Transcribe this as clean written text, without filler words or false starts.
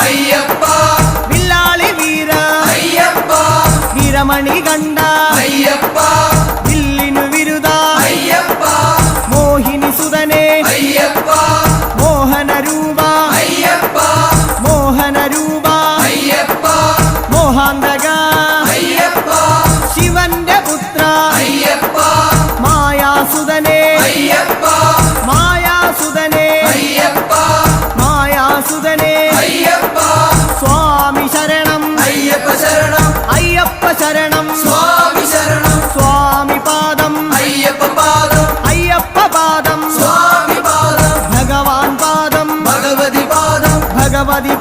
അയ്യപ്പ വില്ലാളി വീര അയ്യപ്പ വീരമണി കണ്ട അയ്യപ്പ വില്ലിനു വിരുദ അയ്യപ്പ മോഹിനി സുതനെ അയ്യപ്പ മോഹന രൂപ അയ്യപ്പ മോഹന രൂപ അയ്യപ്പ മോഹാന്തക അയ്യപ്പ ശിവന്റെ പുത്ര അയ്യപ്പ മായാസുതനെ അയ്യപ്പ മായാസുതനെ അയ്യപ്പ മായാസുതനെ അയ്യപ്പ സ്വാമി ശരണം അയ്യപ്പ ശരണം അയ്യപ്പ ശരണം